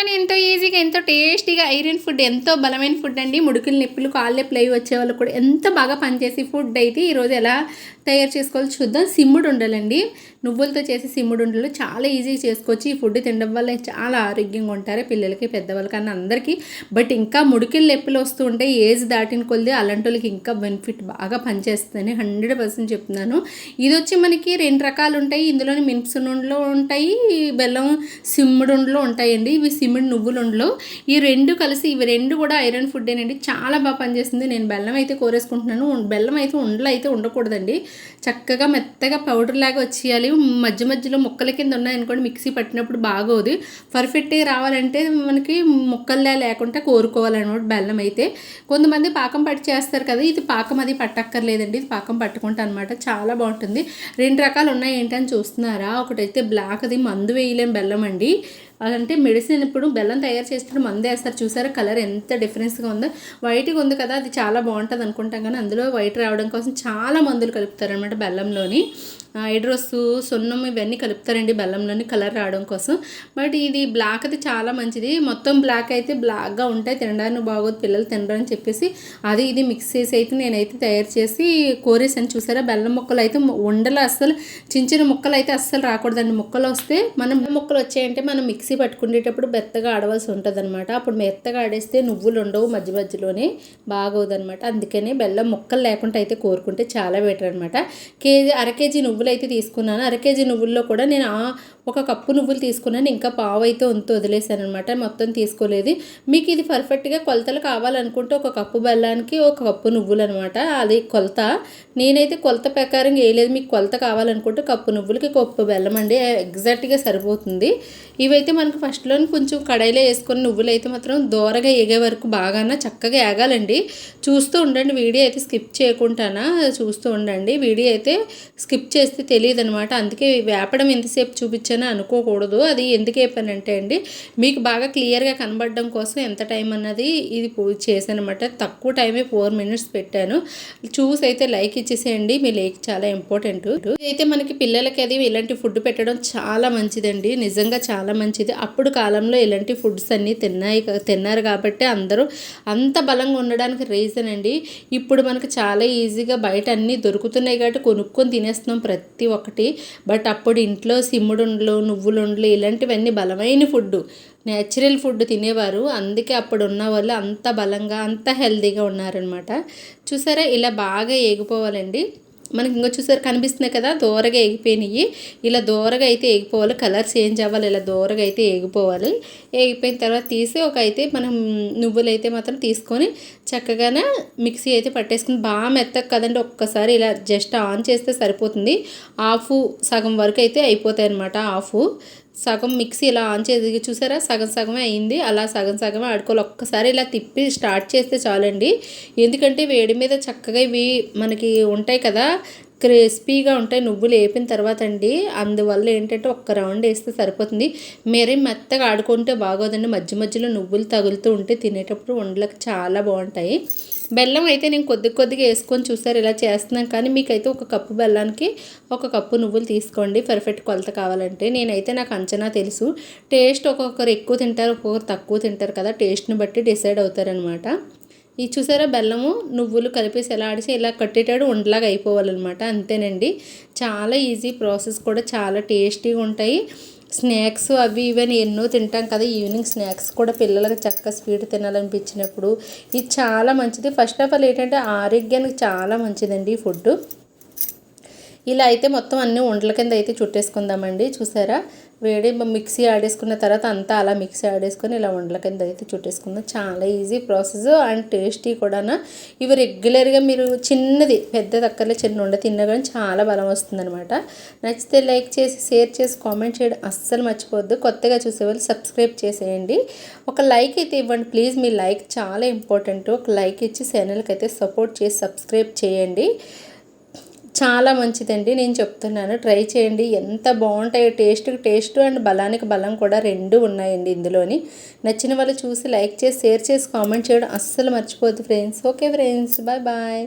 అని ఎంతో ఈజీగా ఎంతో టేస్టీగా ఐరన్ ఫుడ్ ఎంతో బలమైన ఫుడ్ అండి. ముడుకులు నొప్పులు కాళ్ళు నొప్పులు అవి వచ్చే వాళ్ళు కూడా ఎంత బాగా పనిచేసి ఫుడ్ అయితే ఈరోజు ఎలా తయారు చేసుకోవాలో చూద్దాం. సిమ్ముడు ఉండలండి, నువ్వులతో చేసి సిమ్ముడు ఉండలు చాలా ఈజీగా చేసుకోవచ్చు. ఈ ఫుడ్ తినడం వల్ల చాలా ఆరోగ్యంగా ఉంటారు పిల్లలకి పెద్దవాళ్ళకి అన్న అందరికీ. బట్ ఇంకా ముడుకులు నొప్పులు వస్తూ ఉంటాయి ఏజ్ దాటిన కొద్ది అలాంటి వాళ్ళకి ఇంకా బెనిఫిట్ బాగా పనిచేస్తుందని 100% చెప్తున్నాను. ఇది వచ్చి మనకి 2 రకాలు ఉంటాయి. ఇందులోని మినపసునుండలు ఉంటాయి, బెల్లం సిమ్ముడు ఉండలు ఉంటాయండి. ఇవి సిమ్ముడు నువ్వులు ఉండలు. ఈ 2 కలిసి ఇవి 2 కూడా ఐరన్ ఫుడ్ ఏనండి, చాలా బాగా పనిచేస్తుంది. నేను బెల్లం అయితే కోరేసుకుంటున్నాను. బెల్లం అయితే ఉండలు అయితే ఉండకూడదండి, చక్కగా మెత్తగా పౌడర్ లాగా వచ్చేయాలి. మధ్య మధ్యలో ముక్కల కింద ఉన్నాయనుకోండి మిక్సీ పట్టినప్పుడు బాగోదు. పర్ఫెక్ట్గా రావాలంటే మనకి ముక్కల్లా లేకుండా కోరుకోవాలన్నమాట బెల్లం అయితే. కొంతమంది పాకం పట్టి చేస్తారు కదా, ఇది పాకం అది పట్టక్కర్లేదండి, ఇది పాకం పట్టుకుంటా అనమాట, చాలా బాగుంటుంది. 2 రకాలు ఉన్నాయి ఏంటని చూస్తున్నారా. ఒకటైతే బ్లాక్, అది మందు వేయలేం బెల్లం అండి, అంటే మెడిసిన్ ఇప్పుడు బెల్లం తయారు చేసినప్పుడు మందు వేస్తారు చూసారా, కలర్ ఎంత డిఫరెన్స్గా ఉందో. వైట్గా ఉంది కదా, అది చాలా బాగుంటుంది అనుకుంటాం కానీ అందులో వైట్ రావడం కోసం చాలా మందులు కలుపుతారనమాట బెల్లంలోని. హైడ్రోస్, సున్నం ఇవన్నీ కలుపుతారండి బెల్లంలోని కలర్ రావడం కోసం. బట్ ఇది బ్లాక్ అది చాలా మంచిది. మొత్తం బ్లాక్ అయితే బ్లాక్గా ఉంటాయి, తినడానికి బాగోదు, పిల్లలు తినరని చెప్పేసి అది ఇది మిక్స్ చేసి అయితే నేనైతే తయారు చేసి కోరేసాను చూసారా. బెల్లం ముక్కలు అయితే ఉండలు అస్సలు చిన్న చిన్న ముక్కలు అయితే అస్సలు రాకూడదండి. ముక్కలు వస్తే మనం ముక్కలు వచ్చాయంటే మనం మిక్సీ పట్టుకునేటప్పుడు మెత్తగా ఆడవలసి ఉంటుంది అనమాట. అప్పుడు మెత్తగా ఆడేస్తే నువ్వులు ఉండవు, మధ్య మధ్యలోనే బాగోదు అనమాట. అందుకని బెల్లం ముక్కలు లేకుండా అయితే కోరుకుంటే చాలా బెటర్ అనమాట. అర కేజీ నువ్వులు అయితే తీసుకున్నాను. అర కేజీ నువ్వుల్లో కూడా నేను 1 కప్పు నువ్వులు తీసుకున్నాను, ఇంకా పావు అయితే వదిలేసాను అనమాట, మొత్తం తీసుకోలేదు. మీకు ఇది పర్ఫెక్ట్గా కొలతలు కావాలనుకుంటే 1 కప్పు బెల్లానికి 1 కప్పు నువ్వులు అనమాట, అది కొలత. నేనైతే కొలత ప్రకారం వేయలేదు, మీకు కొలత కావాలనుకుంటే కప్పు నువ్వులకి కప్పు బెల్లం అండి, ఎగ్జాక్ట్గా సరిపోతుంది. ఇవైతే మనకు ఫస్ట్లో కొంచెం కడాయిలో వేసుకొని నువ్వులు అయితే మాత్రం దోరగా ఏగే వరకు బాగా చక్కగా ఏగాలండి. చూస్తూ ఉండండి, వీడియో అయితే స్కిప్ చేయకుండానా చూస్తూ ఉండండి. వీడియో అయితే స్కిప్ చేస్తే తెలియదు అనమాట, అందుకే వేపడం ఎంతసేపు చూపించాను అనుకోకూడదు. అది ఎందుకు వేపానంటే అండి, మీకు బాగా క్లియర్గా కనబడడం కోసం ఎంత టైం అన్నది ఇది చేశాను అనమాట. తక్కువ టైమే 4 మినిట్స్ పెట్టాను. చూసి అయితే లైక్ ఇచ్చేసేయండి, మీ లైక్ చాలా ఇంపార్టెంట్. అయితే మనకి పిల్లలకి అది ఇలాంటి ఫుడ్ పెట్టడం చాలా మంచిదండి, నిజంగా చాలా మంచిది. అప్పుడు కాలంలో ఇలాంటి ఫుడ్స్ అన్నీ తిన్నారు కాబట్టి అందరూ అంత బలంగా ఉండడానికి రీజన్ అండి. ఇప్పుడు మనకు చాలా ఈజీగా బయట అన్నీ దొరుకుతున్నాయి కాబట్టి కొనుక్కొని తినేస్తున్నాం ప్రతి ఒక్కటి. బట్ అప్పుడు ఇంట్లో సిమ్ముడుండలు, నువ్వులుండలు ఇలాంటివన్నీ బలమైన ఫుడ్, నేచురల్ ఫుడ్ తినేవారు. అందుకే అప్పుడు ఉన్న వాళ్ళు అంత బలంగా అంత హెల్తీగా ఉన్నారనమాట. చూసారా, ఇలా బాగా ఏగిపోవాలండి. మనకి ఇంకా చూసారు కనిపిస్తున్నాయి కదా, దూరగా ఎగిపోయినాయి. ఇలా దూరగా అయితే ఎగిపోవాలి, కలర్ చేంజ్ అవ్వాలి, ఇలా దూరగా అయితే ఎగిపోవాలి. ఎగిపోయిన తర్వాత తీసి అయితే మనం నువ్వులు అయితే మాత్రం తీసుకొని చక్కగానే మిక్సీ అయితే పట్టేసుకుని బాగా మెత్తగా కదండి, ఒక్కసారి ఇలా జస్ట్ ఆన్ చేస్తే సరిపోతుంది. సగం వరకు అయితే అయిపోతాయి అనమాట. సగం మిక్సీ ఇలా ఆన్ చేసి చూసారా, సగం సగమే అయింది. అలా సగం సగమే ఆడుకోవాలి. ఒక్కసారి ఇలా తిప్పి స్టార్ట్ చేస్తే చాలండి. ఎందుకంటే వేడి మీద చక్కగా ఇవి మనకి ఉంటాయి కదా, క్రిస్పీగా ఉంటాయి నువ్వులు వేపిన తర్వాత అండి. అందువల్ల ఏంటంటే 1 రౌండ్ వేస్తే సరిపోతుంది. మరీ మెత్తగా ఆడుకుంటే బాగోదండి, మధ్య మధ్యలో నువ్వులు తగులుతూ ఉంటే తినేటప్పుడు ఉండలకు చాలా బాగుంటాయి. బెల్లం అయితే నేను కొద్దిగా వేసుకొని చూసారు ఇలా చేస్తున్నాను. కానీ మీకైతే 1 కప్పు బెల్లానికి 1 కప్పు నువ్వులు తీసుకోండి, పర్ఫెక్ట్ కొలత కావాలంటే. నేనైతే నాకు అంచనా తెలుసు. టేస్ట్ ఒక్కొక్కరు ఎక్కువ తింటారు, ఒక్కొక్కరు తక్కువ తింటారు కదా, టేస్ట్ని బట్టి డిసైడ్ అవుతారనమాట. ఇది చూసారా, బెల్లము నువ్వులు కలిపేసి ఎలా ఆడిసి ఇలా కట్టేటాడు ఉండలాగా అయిపోవాలన్నమాట, అంతేనండి. చాలా ఈజీ ప్రాసెస్, కూడా చాలా టేస్టీగా ఉంటాయి. స్నాక్స్ అవి ఇవన్నీ ఎన్నో తింటాం కదా, ఈవినింగ్ స్నాక్స్ కూడా పిల్లలకి చక్కగా స్వీట్ తినాలనిపించినప్పుడు ఇది చాలా మంచిది. ఫస్ట్ ఆఫ్ ఆల్ ఏంటంటే ఆరోగ్యానికి చాలా మంచిదండి ఈ ఫుడ్. ఇలా అయితే మొత్తం అన్నీ ఉండల కింద అయితే చుట్టేసుకుందామండి. చూసారా, వేడి మిక్సీ ఆడేసుకున్న తర్వాత అంతా అలా మిక్సీ ఆడేసుకొని ఇలా ఉండల కింద అయితే చుట్టేసుకుందాం. చాలా ఈజీ ప్రాసెస్ అండ్ టేస్టీ కూడా. ఇవి రెగ్యులర్గా మీరు చిన్నది పెద్ద తక్కర్లే చిన్న ఉండ తిన్నా కానీ చాలా బలం వస్తుందన్నమాట. నచ్చితే లైక్ చేసి షేర్ చేసి కామెంట్ చేయడం అస్సలు మర్చిపోవద్దు. కొత్తగా చూసేవాళ్ళు సబ్స్క్రైబ్ చేసేయండి. ఒక లైక్ అయితే ఇవ్వండి ప్లీజ్, మీ లైక్ చాలా ఇంపార్టెంట్. ఒక లైక్ ఇచ్చి ఛానల్కి అయితే సపోర్ట్ చేసి సబ్స్క్రైబ్ చేయండి, చాలా మంచిదండి. నేను చెప్తున్నాను, ట్రై చేయండి, ఎంత బాగుంటాయో. టేస్ట్ అండ్ బలానికి బలం కూడా 2 ఉన్నాయండి ఇందులోని. నచ్చిన వాళ్ళు చూసి లైక్ చేసి షేర్ చేసి కామెంట్ చేయడం అస్సలు మర్చిపోద్దు friends. Okay friends, bye bye.